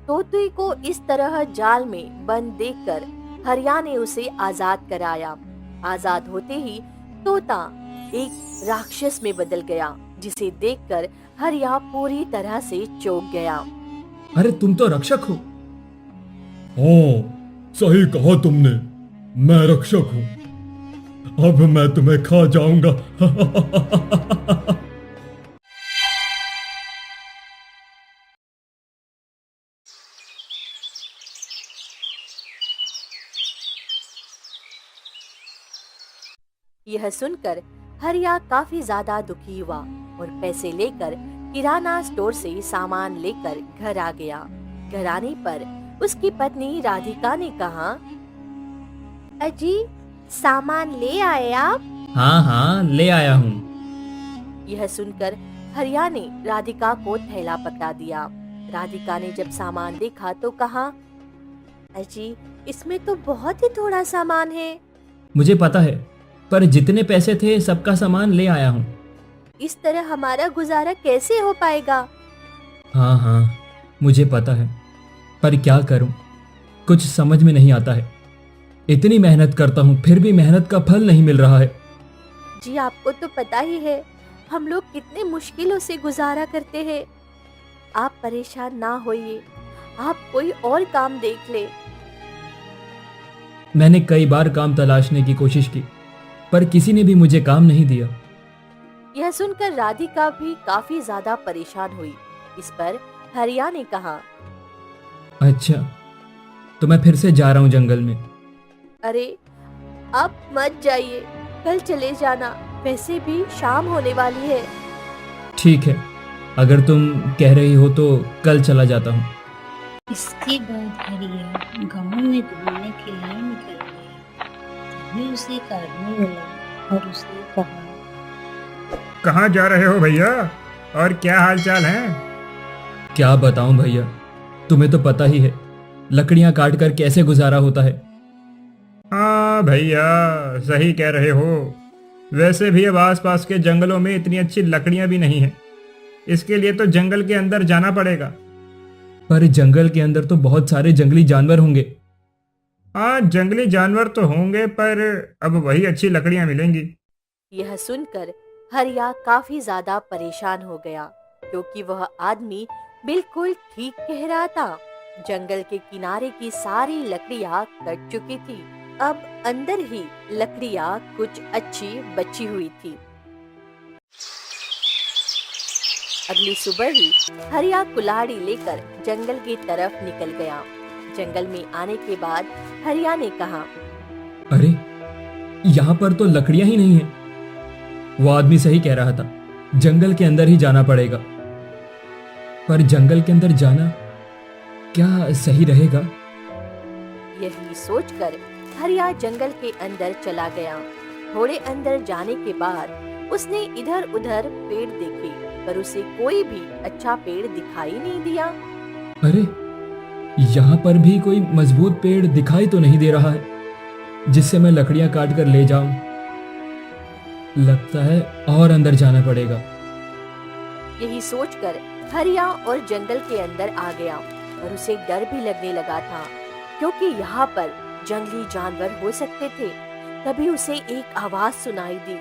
तोते को इस तरह जाल में बंद देखकर हरिया ने उसे आजाद कराया। आजाद होते ही तोता एक राक्षस में बदल गया, जिसे देखकर हरिया पूरी तरह से चौंक गया। अरे तुम तो रक्षक हो। हाँ, सही कहा तुमने। मैं रक्षक हूँ। अब मैं तुम्हें खा जाऊंगा। यह सुनकर हरिया काफी ज्यादा दुखी हुआ और पैसे लेकर किराना स्टोर से सामान लेकर घर आ गया। घर आने पर उसकी पत्नी राधिका ने कहा, अजी सामान ले आए आप? हाँ हाँ, ले आया हूँ। यह सुनकर हरिया ने राधिका को थैला पकड़ा दिया। राधिका ने जब सामान देखा तो कहा, अजी इसमें तो बहुत ही थोड़ा सामान है। मुझे पता है, पर जितने पैसे थे सबका सामान ले आया हूँ। इस तरह हमारा गुजारा कैसे हो पाएगा? हाँ हाँ, मुझे पता है, पर क्या करूँ, कुछ समझ में नहीं आता है। इतनी मेहनत करता हूँ फिर भी मेहनत का फल नहीं मिल रहा है। जी आपको तो पता ही है हम लोग कितने मुश्किलों से गुजारा करते हैं। आप परेशान ना होइए, आप कोई और काम देख ले। मैंने कई बार काम तलाशने की कोशिश की, पर किसी ने भी मुझे काम नहीं दिया। यह सुनकर राधिका भी काफी ज्यादा परेशान हुई। इस पर हरिया ने कहा, अच्छा, तो मैं फिर से जा रहा हूँ जंगल में। अरे आप मत जाइए, कल चले जाना, वैसे भी शाम होने वाली है। ठीक है, अगर तुम कह रही हो तो कल चला जाता हूँ। इसके बाद हरिया गांव में घूमने के लिए निकल गया। तभी उसे एक आदमी मिला और उसने कहा, कहाँ जा रहे हो भैया, और क्या हालचाल है? क्या बताऊं भैया, तुम्हें तो पता ही है लकड़ियां काट कर कैसे गुजारा होता है। हाँ भैया, सही कह रहे हो। वैसे भी अब आसपास के जंगलों में इतनी अच्छी लकड़ियां भी नहीं हैं। इसके लिए तो जंगल के अंदर जाना पड़ेगा। पर जंगल के अंदर तो बहुत सारे जंगली जानवर होंगे। हाँ, जंगली जानवर तो होंगे, पर अब वही अच्छी लकड़ियां मिलेंगी। यह सुनकर हरिया काफी ज्यादा परेशान हो गया, क्योंकि वह आदमी बिल्कुल ठीक कह रहा था। जंगल के किनारे की सारी लकड़ियां कट चुकी थी। अब अंदर ही लकड़ियां कुछ अच्छी बची हुई थी। अगली सुबह ही हरिया कुल्हाड़ी लेकर जंगल की तरफ निकल गया। जंगल में आने के बाद हरिया ने कहा, अरे यहाँ पर तो लकड़ियां ही नहीं है। वो आदमी सही कह रहा था, जंगल के अंदर ही जाना पड़ेगा। पर जंगल के अंदर जाना क्या सही रहेगा? यही सोचकर हरिया जंगल के अंदर चला गया। थोड़े अंदर जाने के बाद उसने इधर उधर पेड़ देखे, पर उसे कोई भी अच्छा पेड़ दिखाई नहीं दिया। अरे यहाँ पर भी कोई मजबूत पेड़ दिखाई तो नहीं दे रहा है जिससे मैं लकड़ियां काट कर ले जाऊं। लगता है और अंदर जाना पड़ेगा। यही सोचकर हरिया और जंगल के अंदर आ गया, और उसे डर भी लगने लगा था, क्योंकि यहाँ पर जंगली जानवर हो सकते थे। तभी उसे एक आवाज सुनाई दी,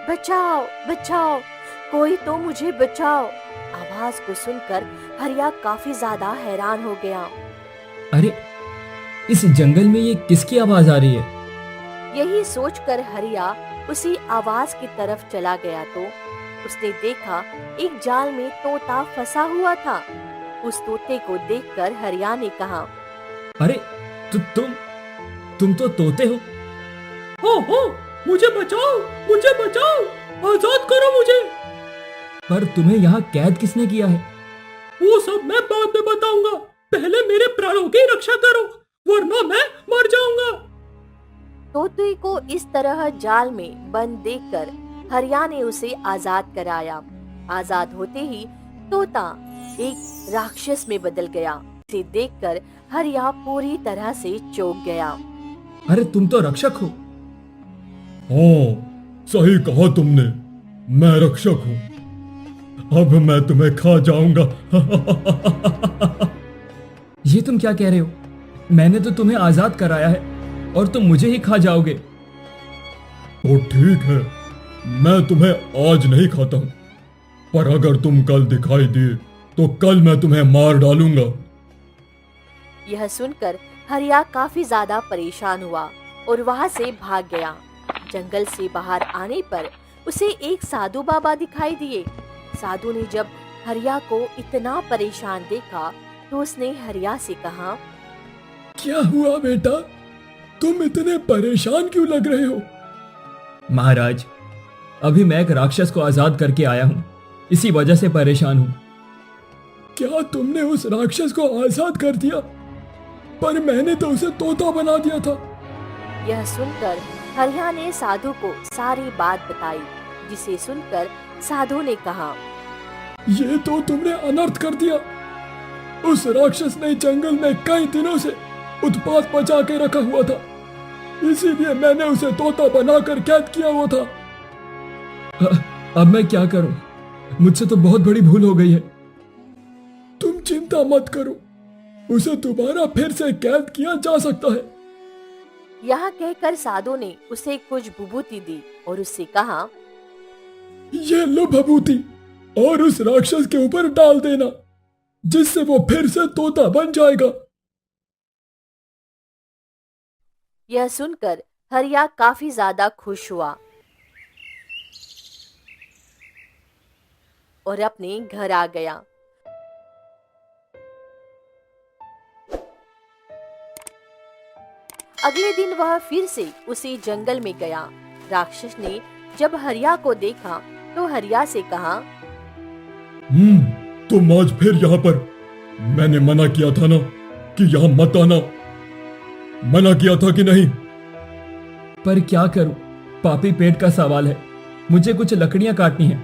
बचाओ बचाओ, कोई तो मुझे बचाओ। आवाज को सुनकर हरिया काफी ज्यादा हैरान हो गया। अरे इस जंगल में ये किसकी आवाज आ रही है? यही सोचकर हरिया उसी आवाज की तरफ चला गया तो उसने देखा एक जाल में तोता फंसा हुआ था। उस तोते को देखकर हरिया ने कहा, अरे तुम तो तोते हो। हो, मुझे बचाओ, मुझे बचाओ, आजाद करो मुझे। पर तुम्हें यहाँ कैद किसने किया है? वो सब मैं बाद में बताऊंगा, पहले मेरे प्राणों की रक्षा करो, वरना मैं मर जाऊंगा। तोते को इस तरह जाल में बंद देखकर हरिया ने उसे आजाद कराया। आजाद होते ही तोता एक राक्षस में बदल गया। इसे देखकर हरिया पूरी तरह से चौंक गया। अरे तुम तो रक्षक हो। हाँ, सही कहा तुमने। मैं रक्षक हूँ। अब मैं तुम्हें खा जाऊंगा। ये तुम क्या कह रहे हो? मैंने तो तुम्हें आजाद कराया है और तुम मुझे ही खा जाओगे। तो ठीक है, मैं तुम्हें आज नहीं खाता हूं, पर अगर तुम कल दिखाई दिए तो कल मैं तुम्हें मार डालूंगा। यह सुनकर हरिया काफी ज्यादा परेशान हुआ और वहां से भाग गया। जंगल से बाहर आने पर उसे एक साधु बाबा दिखाई दिए। साधु ने जब हरिया को इतना परेशान देखा तो उसने हरिया से कहा, क्या हुआ बेटा, तुम इतने परेशान क्यों लग रहे हो? महाराज, अभी मैं एक राक्षस को आजाद करके आया हूँ, इसी वजह से परेशान हूँ। क्या तुमने उस राक्षस को आजाद कर दिया? पर मैंने तो उसे तोता बना दिया था। यह सुनकर हरिया ने साधु को सारी बात बताई, जिसे सुनकर साधु ने कहा, ये तो तुमने अनर्थ कर दिया। उस राक्षस ने जंगल में कई दिनों से उत्पात मचा के रखा हुआ था, इसीलिए मैंने उसे तोता बनाकर कैद किया हुआ था। अब मैं क्या करूं? मुझसे तो बहुत बड़ी भूल हो गई है। तुम चिंता मत करो, उसे दोबारा फिर से कैद किया जा सकता है। यह कहकर साधु ने उसे कुछ विभूति दी और उससे कहा, ये लो विभूति, और उस राक्षस के ऊपर डाल देना, जिससे वो फिर से तोता बन जाएगा। यह सुनकर हरिया काफी ज्यादा खुश हुआ और अपने घर आ गया। अगले दिन वह फिर से उसी जंगल में गया। राक्षस ने जब हरिया को देखा तो हरिया से कहा, तुम आज फिर यहाँ पर? मैंने मना किया था ना कि यहाँ मत आना। मना किया था कि नहीं? पर क्या करूं? पापी पेट का सवाल है, मुझे कुछ लकड़ियां काटनी है।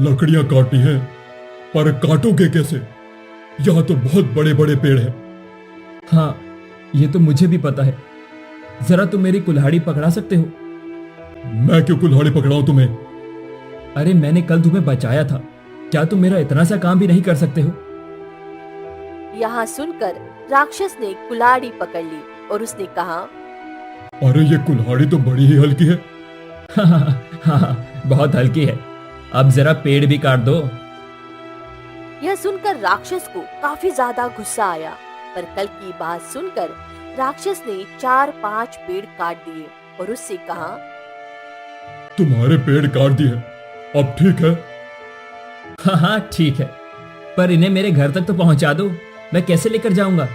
लकड़ियां काटनी है, पर काटोगे कैसे? यहाँ तो बहुत बड़े बड़े पेड़ हैं। हाँ, ये तो मुझे भी पता है। जरा तुम मेरी कुल्हाड़ी पकड़ा सकते हो? मैं क्यों कुल्हाड़ी पकड़ाऊं तुम्हें? अरे मैंने कल तुम्हें बचाया था, क्या तुम मेरा इतना सा काम भी नहीं कर सकते हो? यहाँ सुनकर राक्षस ने कुल्हाड़ी पकड़ ली और उसने कहा, अरे ये कुल्हाड़ी तो बड़ी ही हल्की है। हाँ, बहुत हल्की है। अब जरा पेड़ भी काट दो। यह सुनकर राक्षस को काफी ज्यादा गुस्सा आया, पर कल की बात सुनकर राक्षस ने 4-5 पेड़ काट दिए और उससे कहा, तुम्हारे पेड़ काट दिए, अब ठीक है? हाँ ठीक है, पर इन्हें मेरे घर तक तो पहुंचा दो, मैं कैसे लेकर जाऊंगा?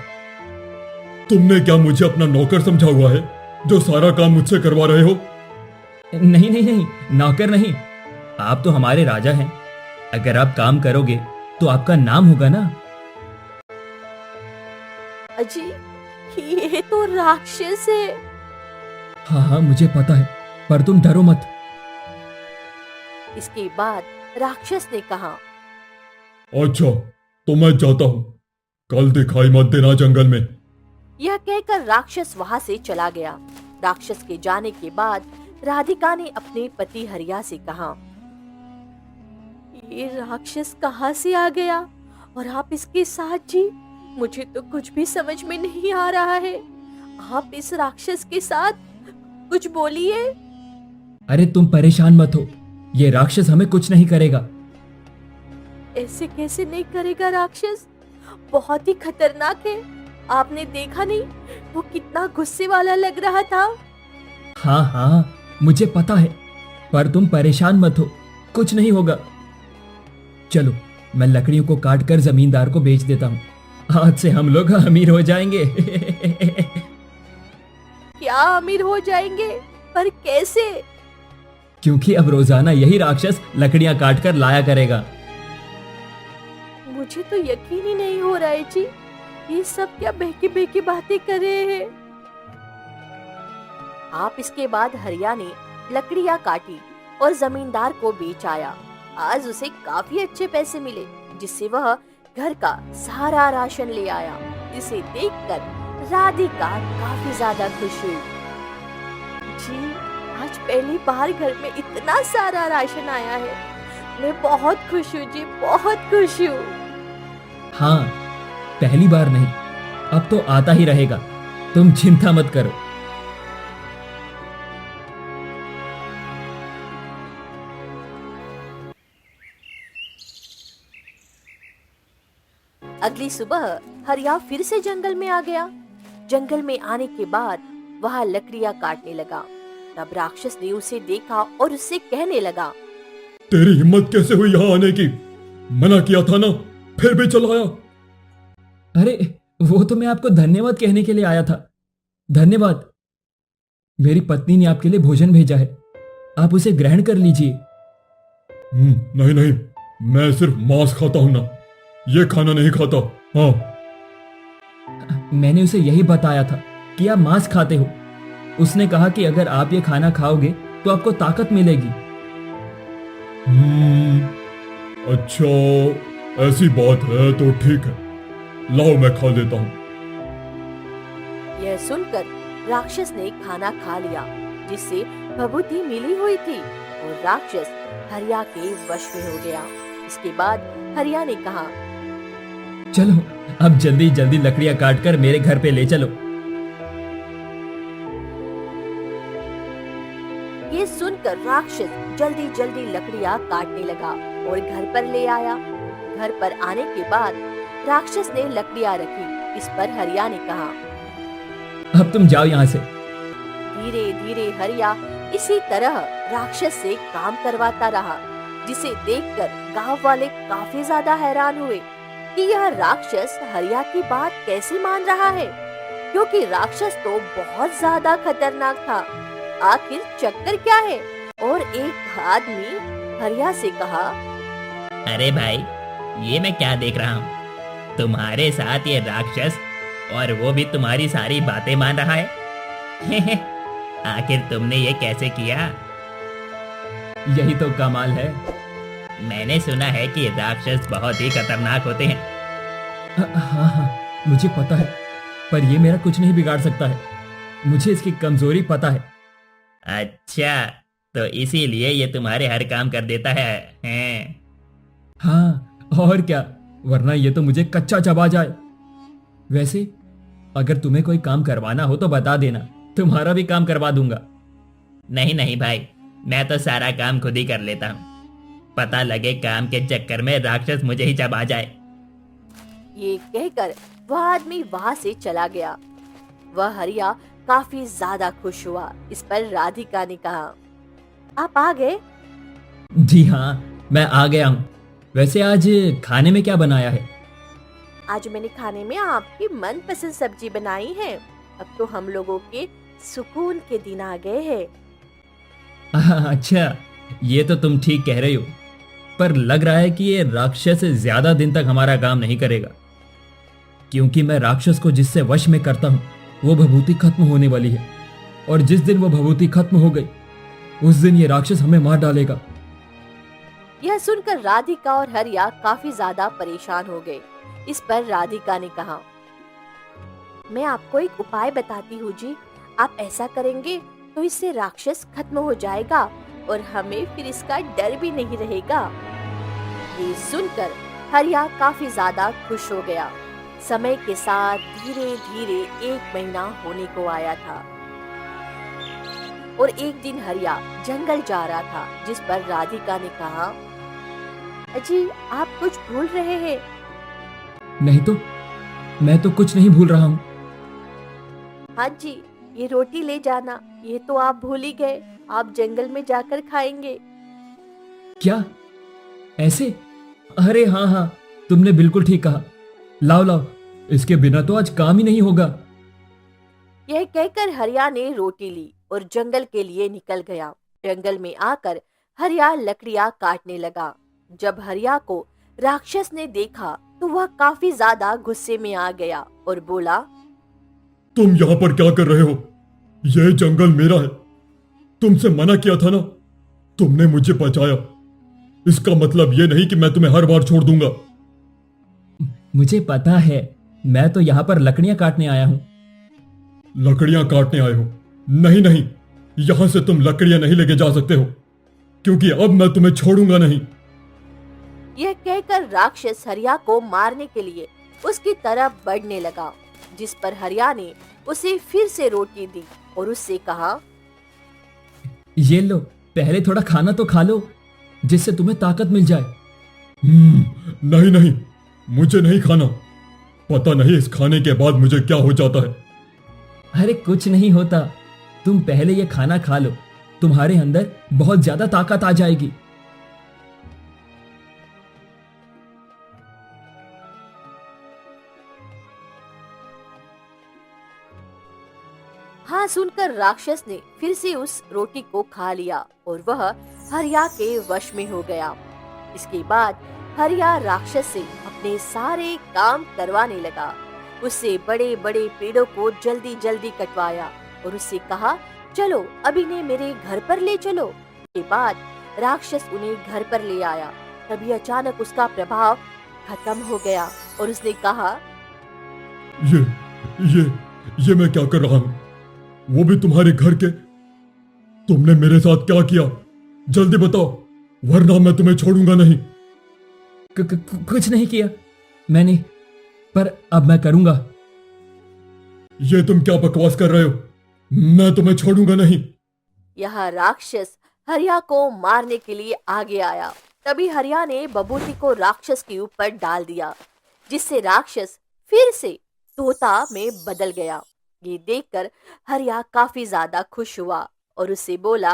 तुमने क्या मुझे अपना नौकर समझा हुआ है जो सारा काम मुझसे करवा रहे हो? नहीं नहीं नहीं, नौकर नहीं, आप तो हमारे राजा हैं। अगर आप काम करोगे तो आपका नाम होगा ना। अजी, ये तो राक्षस है। हाँ हाँ मुझे पता है, पर तुम डरो मत। इसके बाद राक्षस ने कहा, अच्छा तो मैं जाता हूँ, कल दिखाई मत देना जंगल में। यह कहकर राक्षस वहां से चला गया। राक्षस के जाने के बाद राधिका ने अपने पति हरिया से कहा, ये राक्षस कहाँ से आ गया और आप इसके साथ जी? मुझे तो कुछ भी समझ में नहीं आ रहा है। आप इस राक्षस के साथ कुछ बोलिए। अरे तुम परेशान मत हो, ये राक्षस हमें कुछ नहीं करेगा। ऐसे कैसे नहीं करेगा? राक्षस बहुत ही खतरनाक है। आपने देखा नहीं वो कितना गुस्से वाला लग रहा था। हाँ हाँ मुझे पता है, पर तुम परेशान मत हो, कुछ नहीं होगा। चलो मैं लकड़ियों को काट कर जमींदार को बेच देता हूँ, आज से हम लोग अमीर हो जाएंगे। क्या अमीर हो जाएंगे? पर कैसे? क्योंकि अब रोजाना यही राक्षस लकड़ियां काट कर लाया करेगा। मुझे तो यकीन ही नहीं हो रहा है जी, ये सब क्या बहकी बहकी बातें कर रहे हैं। आप इसके बाद हरिया ने लकड़ियां काटी और जमींदार को बेच आया। आज उसे काफी अच्छे पैसे मिले, जिससे वह घर का सारा राशन ले आया। इसे देखकर राधिका काफी ज्यादा खुश हुई। जी, आज पहली बार घर में इतना सारा राशन आया है। मैं बहुत खुश हूँ जी, बहुत खुश हूँ। हाँ, पहली बार नहीं, अब तो आता ही रहेगा। तुम चिंता मत करो। अगली सुबह हरिया फिर से जंगल में आ गया। जंगल में आने के बाद वह लकड़ियां काटने लगा। तब राक्षस ने उसे देखा और उससे कहने लगा, तेरी हिम्मत कैसे हुई यहाँ आने की? मना किया था ना, फिर भी चला आया। अरे वो तो मैं आपको धन्यवाद कहने के लिए आया था। धन्यवाद। मेरी पत्नी ने आपके लिए भोजन भेजा है, आप उसे ग्रहण कर लीजिए। नहीं नहीं, मैं सिर्फ मांस खाता हूं ना, ये खाना नहीं खाता। हाँ, मैंने उसे यही बताया था कि आप मांस खाते हो। उसने कहा कि अगर आप ये खाना खाओगे तो आपको ताकत मिलेगी। अच्छा ऐसी बात है तो ठीक है, लाओ मैं खा लेता हूँ। यह सुनकर राक्षस ने खाना खा लिया, जिससे भभूति मिली हुई थी और राक्षस हरिया के वश में हो गया। इसके बाद हरिया ने कहा, चलो अब जल्दी जल्दी लकड़ियां काटकर मेरे घर पे ले चलो। ये सुनकर राक्षस जल्दी जल्दी लकड़ियां काटने लगा और घर पर ले आया। घर पर आने के बाद राक्षस ने लकड़ियां रखी। इस पर हरिया ने कहा, अब तुम जाओ यहाँ से। धीरे धीरे हरिया इसी तरह राक्षस से काम करवाता रहा, जिसे देखकर गांव वाले काफी ज्यादा हैरान हुए कि यह राक्षस हरिया की बात कैसे मान रहा है, क्योंकि राक्षस तो बहुत ज्यादा खतरनाक था। आखिर चक्कर क्या है? और एक आदमी हरिया से कहा, अरे भाई, ये मैं क्या देख रहा हूँ? तुम्हारे साथ ये राक्षस, और वो भी तुम्हारी सारी बातें मान रहा है। आखिर तुमने ये कैसे किया? यही तो कमाल है। मैंने सुना है कि राक्षस बहुत ही खतरनाक होते हैं। हाँ हाँ, मुझे पता है, पर ये मेरा कुछ नहीं बिगाड़ सकता है। मुझे इसकी कमजोरी पता है। अच्छा, तो इसीलिए ये तुम्हारे हर काम कर देता है, हैं? हाँ और क्या, वरना ये तो मुझे कच्चा चबा जाए। वैसे अगर तुम्हें कोई काम करवाना हो तो बता देना, तुम्हारा भी काम करवा दूंगा। नहीं नहीं भाई, मैं तो सारा काम खुद ही कर लेता हूँ। पता लगे काम के चक्कर में राक्षस मुझे ही चबा जाए। ये कहकर वह आदमी वहाँ से चला गया। वह हरिया काफी ज्यादा खुश हुआ। इस पर राधिका ने कहा, आप आ गए? जी हाँ, मैं आ गया हूँ। वैसे आज खाने में क्या बनाया है? आज मैंने खाने में आपकी मनपसंद सब्जी बनाई है। अब तो हम लोगों के सुकून के दिन आ गए हैं। अच्छा, ये तो तुम ठीक कह रही हो, पर लग रहा है कि ये राक्षस ज्यादा दिन तक हमारा काम नहीं करेगा, क्योंकि मैं राक्षस को जिससे वश में करता हूँ वो भभूति खत्म होने वाली है, और जिस दिन वो भभूति खत्म हो गई उस दिन ये राक्षस हमें मार डालेगा। यह सुनकर राधिका और हरिया काफी ज्यादा परेशान हो गए। इस पर राधिका ने कहा, मैं आपको एक उपाय बताती हूँ जी। आप ऐसा करेंगे तो इससे राक्षस खत्म हो जाएगा और हमें फिर इसका डर भी नहीं रहेगा। ये सुनकर हरिया काफी ज्यादा खुश हो गया। समय के साथ धीरे धीरे 1 महीना होने को आया था और एक दिन हरिया जंगल जा रहा था, जिस पर राधिका ने कहा, अजी आप कुछ भूल रहे हैं। नहीं तो, मैं तो कुछ नहीं भूल रहा हूँ। हाँ जी, ये रोटी ले जाना। ये तो आप भूल ही गए, आप जंगल में जाकर खाएंगे। क्या ऐसे? अरे हाँ हाँ, तुमने बिल्कुल ठीक कहा। लाओ लाओ, इसके बिना तो आज काम ही नहीं होगा। यह कहकर हरिया ने रोटी ली और जंगल के लिए निकल गया। जंगल में आकर हरिया लकड़ियां काटने लगा। जब हरिया को राक्षस ने देखा तो वह काफी ज्यादा गुस्से में आ गया और बोला, तुम यहाँ पर क्या कर रहे हो? यह जंगल मेरा है, तुमसे मना किया था ना, तुमने मुझे बचाया। इसका मतलब यह नहीं कि मैं तुम्हें हर बार छोड़ दूंगा। मुझे पता है, मैं तो यहाँ पर लकड़ियां काटने आया हूँ। लकड़ियां काटने आए हो? नहीं नहीं, यहां से तुम लकड़ियां नहीं लेके जा सकते हो, क्योंकि अब मैं तुम्हें छोड़ूंगा नहीं। यह कहकर राक्षस हरिया को मारने के लिए उसकी तरफ बढ़ने लगा, जिस पर हरिया ने उसे फिर से रोटी दी और उससे कहा, ये लो, पहले थोड़ा खाना तो खा लो, जिससे तुम्हें ताकत मिल जाए। नहीं नहीं, मुझे नहीं खाना। पता नहीं इस खाने के बाद मुझे क्या हो जाता है। अरे कुछ नहीं होता, तुम पहले ये खाना खा लो, तुम्हारे अंदर बहुत ज्यादा ताकत आ जाएगी। हाँ सुनकर राक्षस ने फिर से उस रोटी को खा लिया और वह हरिया के वश में हो गया। इसके बाद हरिया राक्षस से अपने सारे काम करवाने लगा। उससे बड़े बड़े पेड़ों को जल्दी जल्दी कटवाया और उससे कहा, चलो अब इन्हें मेरे घर पर ले चलो। के बाद राक्षस उन्हें घर पर ले आया। तभी अचानक उसका प्रभाव खत्म हो गया और उसने कहा, ये मैं क्या कर रहा हूँ? वो भी तुम्हारे घर के? तुमने मेरे साथ क्या किया? जल्दी बताओ, वरना मैं तुम्हें छोड़ूंगा नहीं। कुछ नहीं किया मैंने, पर अब मैं करूंगा। ये तुम क्या बकवास कर रहे हो? मैं तुम्हें छोड़ूंगा नहीं। यह राक्षस हरिया को मारने के लिए आगे आया। तभी हरिया ने बबूती को राक्षस के ऊपर डाल दिया, जिससे राक्षस फिर से तोता में बदल गया। ये देखकर हरिया काफी ज्यादा खुश हुआ और उससे बोला,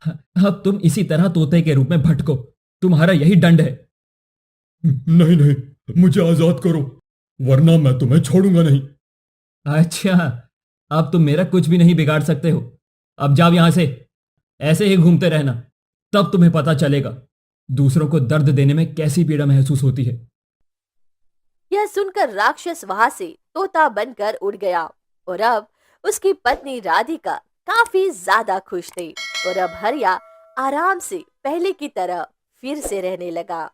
अब तुम इसी तरह तोते के रूप में भटको, तुम्हारा यही दंड है। नहीं नहीं, मुझे आजाद करो, वरना मैं तुम्हें छोड़ूंगा नहीं। अच्छा, अब तुम मेरा कुछ भी नहीं बिगाड़ सकते हो। अब जाओ यहां से, ऐसे ही घूमते रहना, तब तुम्हें पता चलेगा दूसरों को दर्द देने में कैसी पीड़ा महसूस होती है। यह सुनकर राक्षस वहां से तोता बनकर उड़ गया और अब उसकी पत्नी राधिका काफी ज्यादा खुश थी और अब हरिया आराम से पहले की तरह फिर से रहने लगा।